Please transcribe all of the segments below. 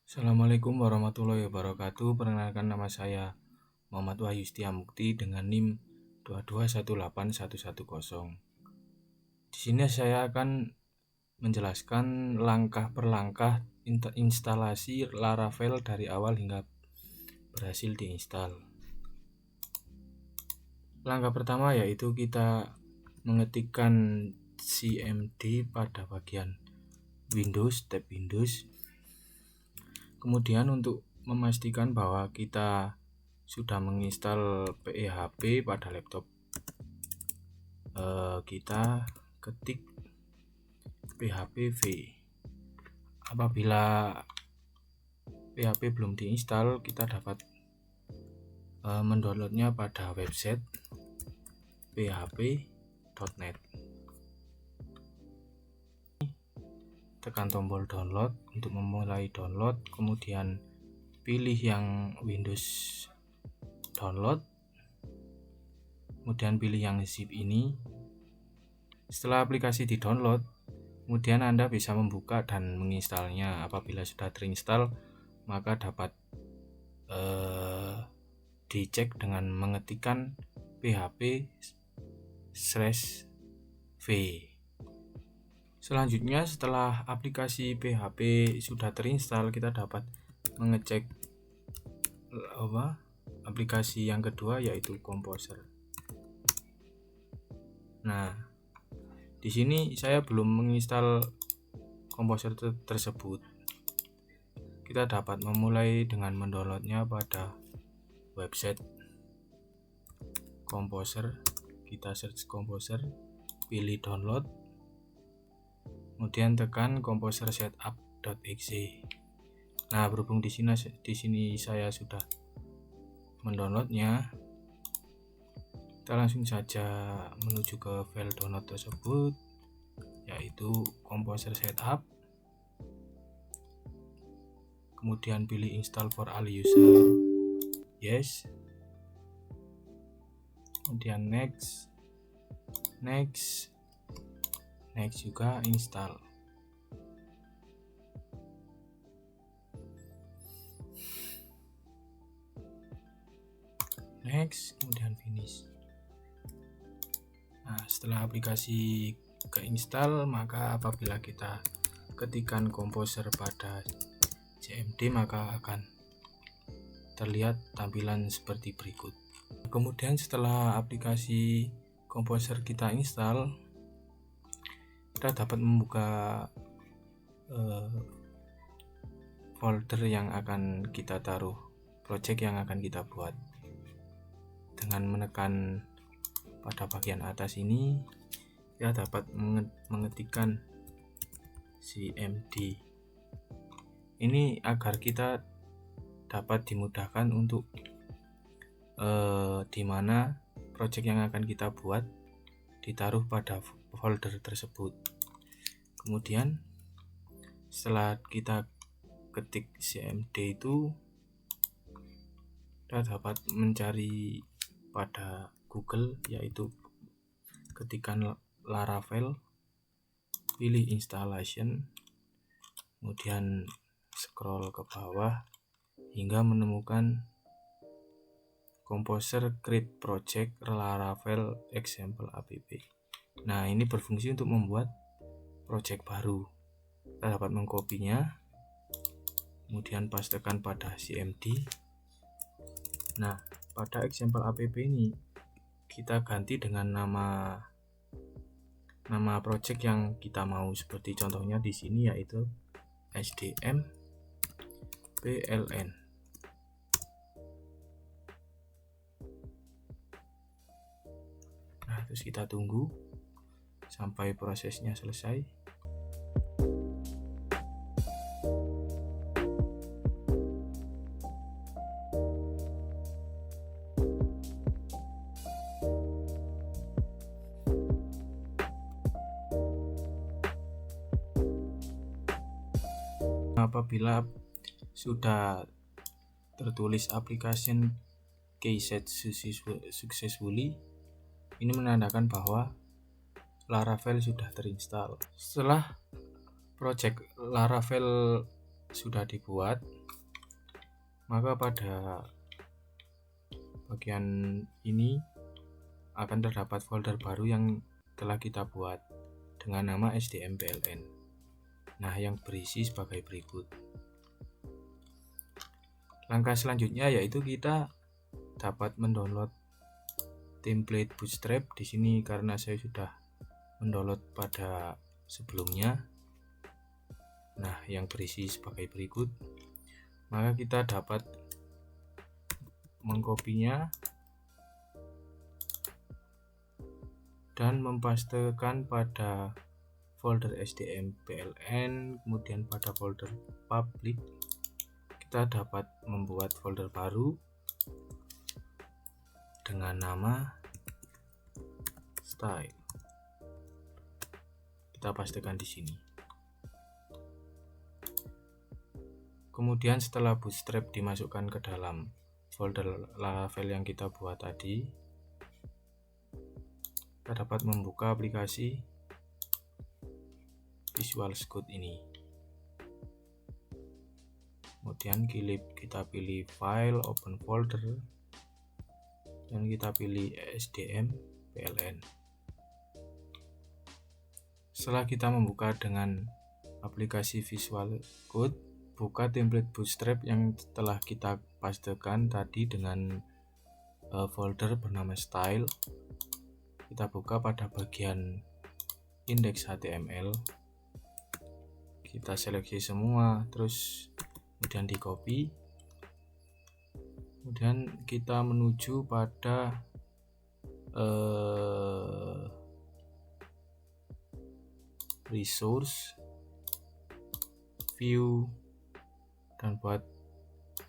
Assalamualaikum warahmatullahi wabarakatuh. Perkenalkan, nama saya Muhammad Wahyu Setiamukti dengan NIM 2218110. Di sini saya akan menjelaskan langkah per langkah instalasi Laravel dari awal hingga berhasil diinstal. Langkah pertama yaitu kita mengetikkan cmd pada bagian Windows, tab Windows. Kemudian untuk memastikan bahwa kita sudah menginstal PHP pada laptop, kita ketik php-v. Apabila PHP belum diinstal, kita dapat mendownloadnya pada website php.net. Tekan tombol download untuk memulai download, kemudian pilih yang Windows download, kemudian pilih yang zip ini. Setelah aplikasi di download, kemudian Anda bisa membuka dan menginstalnya. Apabila sudah terinstall, maka dapat dicek dengan mengetikkan php/v. Selanjutnya, setelah aplikasi PHP sudah terinstall, kita dapat mengecek aplikasi yang kedua yaitu Composer. Nah, di sini saya belum menginstal Composer tersebut. Kita dapat memulai dengan mendownloadnya pada website Composer. Kita search Composer, pilih download, kemudian tekan Composer setup.exe. Nah, berhubung di sini saya sudah mendownloadnya, kita langsung saja menuju ke file download tersebut, yaitu Composer setup. Kemudian pilih install for all user, yes. Kemudian next juga install. Next, kemudian finish. Nah, setelah aplikasi keinstall, maka apabila kita ketikkan Composer pada cmd, maka akan terlihat tampilan seperti berikut. Kemudian setelah aplikasi Composer kita install, kita dapat membuka folder yang akan kita taruh project yang akan kita buat. Dengan menekan pada bagian atas ini, kita dapat mengetikkan cmd ini agar kita dapat dimudahkan untuk di mana project yang akan kita buat ditaruh pada folder tersebut. Kemudian setelah kita ketik cmd itu, kita dapat mencari pada Google, yaitu ketikkan Laravel, pilih installation, kemudian scroll ke bawah hingga menemukan Composer create project Laravel example app. Nah, ini berfungsi untuk membuat project baru. Kita dapat mengkopinya, kemudian pastekan pada cmd. Nah, pada example app ini kita ganti dengan nama project yang kita mau, seperti contohnya di sini yaitu SDM PLN. Nah, terus kita tunggu sampai prosesnya selesai. Apabila sudah tertulis application keyset successfully, ini menandakan bahwa Laravel sudah terinstall. Setelah project Laravel sudah dibuat, maka pada bagian ini akan terdapat folder baru yang telah kita buat dengan nama SDM-PLN. Nah, yang berisi sebagai berikut. Langkah selanjutnya yaitu kita dapat mendownload template Bootstrap. Di sini karena saya sudah mendownload pada sebelumnya. Nah, yang berisi sebagai berikut. Maka kita dapat mengkopinya dan mempastekan pada folder SDM-PLN, kemudian pada folder public kita dapat membuat folder baru dengan nama style. Kita pastekan di sini. Kemudian setelah Bootstrap dimasukkan ke dalam folder Laravel yang kita buat tadi, kita dapat membuka aplikasi Visual Code ini. Kemudian kita pilih file, open folder, dan kita pilih SDM-PLN. Setelah kita membuka dengan aplikasi Visual Code, buka template Bootstrap yang telah kita pastekan tadi dengan folder bernama style. Kita buka pada bagian index HTML, kita seleksi semua, terus kemudian di copy, kemudian kita menuju pada resource, view, dan buat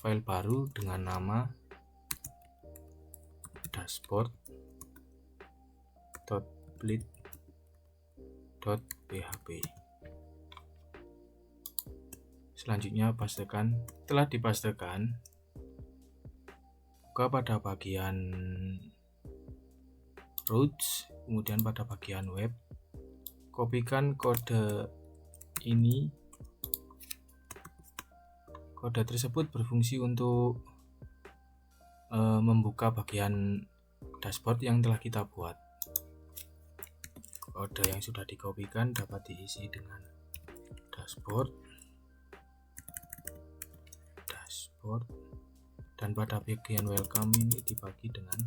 file baru dengan nama dashboard.blade.php. Selanjutnya pastekan. Setelah dipastekan, buka pada bagian routes, kemudian pada bagian web, kopikan kode ini. Kode tersebut berfungsi untuk membuka bagian dashboard yang telah kita buat. Kode yang sudah dikopikan dapat diisi dengan dashboard, dan pada bagian welcome ini dibagi dengan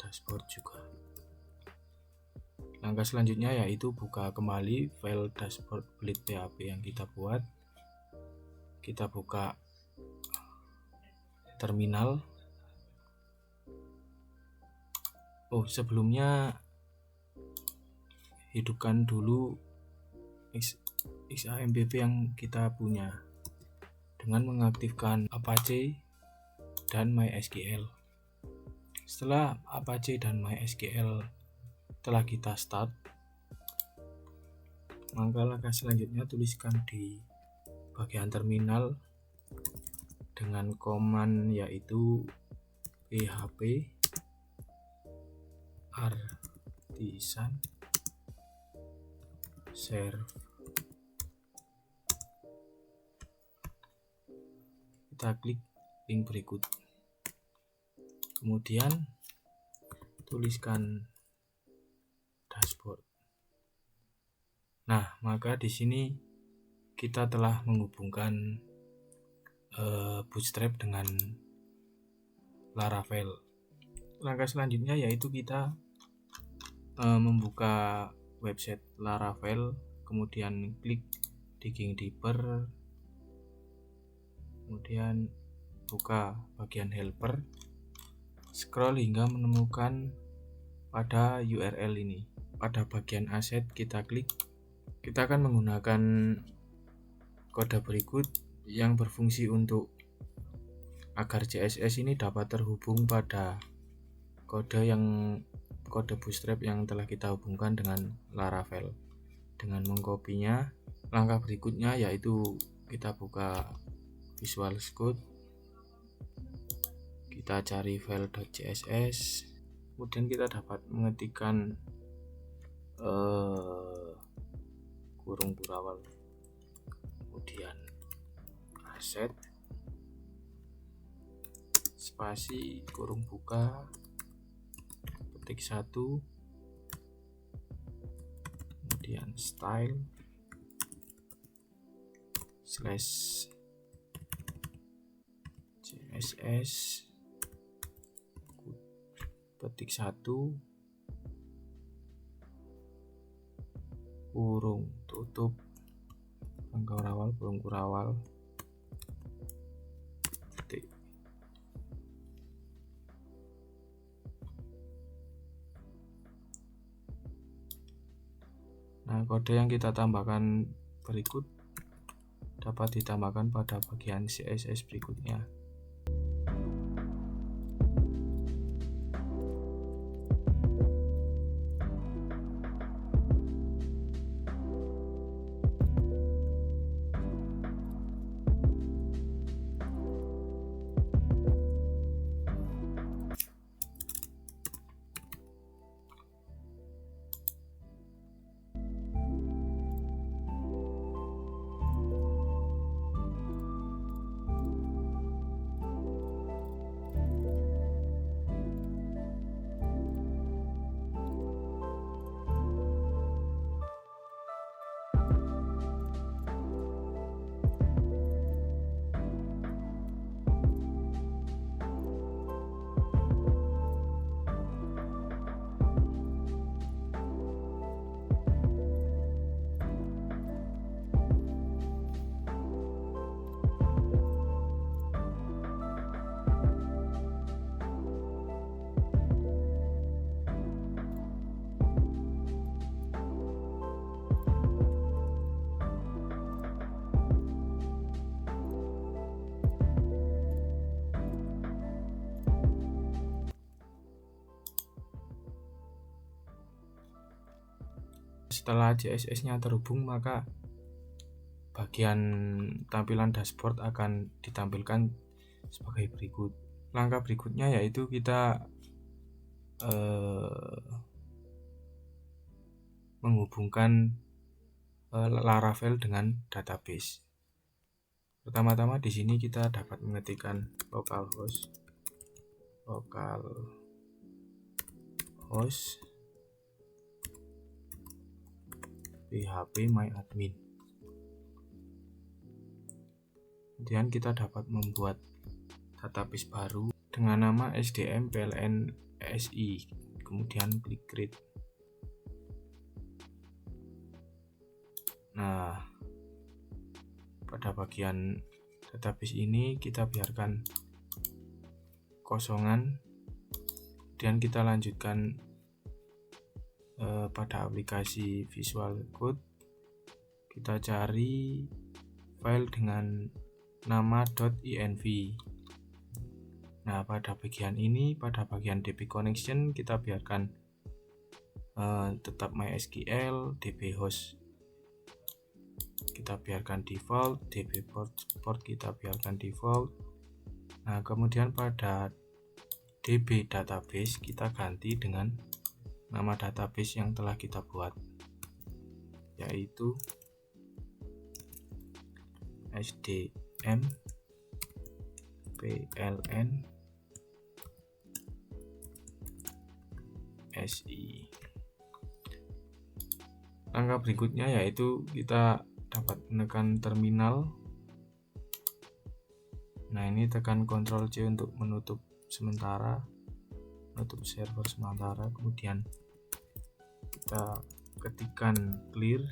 dashboard juga. Langkah selanjutnya yaitu buka kembali file dashboard.blade.php yang kita buat. Kita buka terminal. Sebelumnya hidupkan dulu XAMPP yang kita punya dengan mengaktifkan Apache dan MySQL. Setelah Apache dan MySQL telah kita start, maka langkah selanjutnya tuliskan di bagian terminal dengan command yaitu php artisan serve. Kita klik link berikut, kemudian tuliskan dashboard. Nah, maka di sini kita telah menghubungkan Bootstrap dengan Laravel. Langkah selanjutnya yaitu kita membuka website Laravel, kemudian klik digging deeper, kemudian buka bagian helper, scroll hingga menemukan pada URL ini. Pada bagian aset kita klik. Kita akan menggunakan kode berikut yang berfungsi untuk agar CSS ini dapat terhubung pada kode Bootstrap yang telah kita hubungkan dengan Laravel. Dengan mengkopinya, langkah berikutnya yaitu kita buka Visual Code, kita cari file.css, kemudian kita dapat mengetikkan kurung burawal, kemudian aset spasi kurung buka ketik 1 kemudian style slash css ketik 1 kurung tutup kurawal kurung kurawal ketik. Nah, kode yang kita tambahkan berikut dapat ditambahkan pada bagian CSS berikutnya. Setelah CSS-nya terhubung, maka bagian tampilan dashboard akan ditampilkan sebagai berikut. Langkah berikutnya yaitu kita menghubungkan Laravel dengan database. Pertama-tama di sini kita dapat mengetikkan localhost php myadmin. Kemudian kita dapat membuat database baru dengan nama sdm pln si, kemudian klik create. Nah, pada bagian database ini kita biarkan kosongan, kemudian kita lanjutkan pada aplikasi Visual Code. Kita cari file dengan nama .env. Nah, pada bagian ini, pada bagian db connection kita biarkan tetap MySQL, db host kita biarkan default, db port kita biarkan default. Nah, kemudian pada db database kita ganti dengan nama database yang telah kita buat, yaitu sdm pln si. Langkah berikutnya yaitu kita dapat menekan terminal. Nah, ini tekan Ctrl C untuk menutup sementara, menutup server sementara. Kemudian kita ketikkan clear.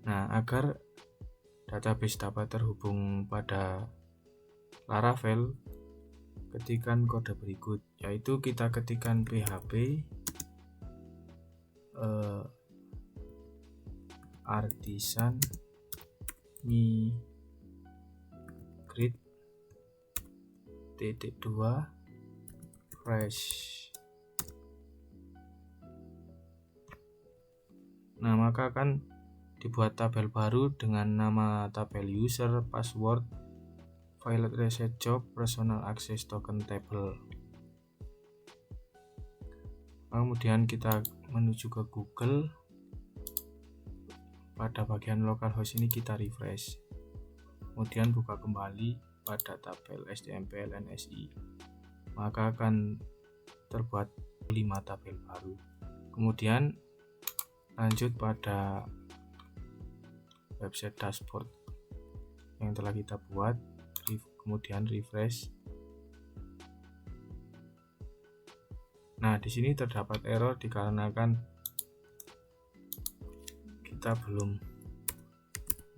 Nah, agar database dapat terhubung pada Laravel, ketikkan kode berikut, yaitu kita ketikkan php artisan migrate .2 fresh. Nah, maka akan dibuat tabel baru dengan nama tabel user, password, file reset job, personal access token table. Kemudian kita menuju ke Google. pada bagian localhost ini kita refresh, kemudian buka kembali pada tabel STMP LNSI, maka akan terbuat 5 tabel baru. Kemudian lanjut pada website dashboard yang telah kita buat, kemudian refresh. Nah, di sini terdapat error dikarenakan kita belum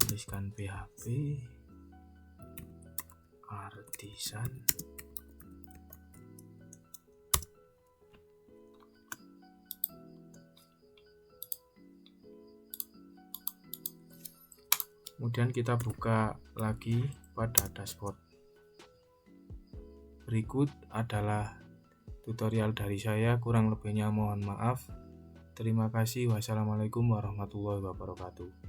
menuliskan PHP artisan. Kemudian kita buka lagi pada dashboard. Berikut adalah tutorial dari saya, kurang lebihnya mohon maaf. Terima kasih. Wassalamualaikum warahmatullahi wabarakatuh.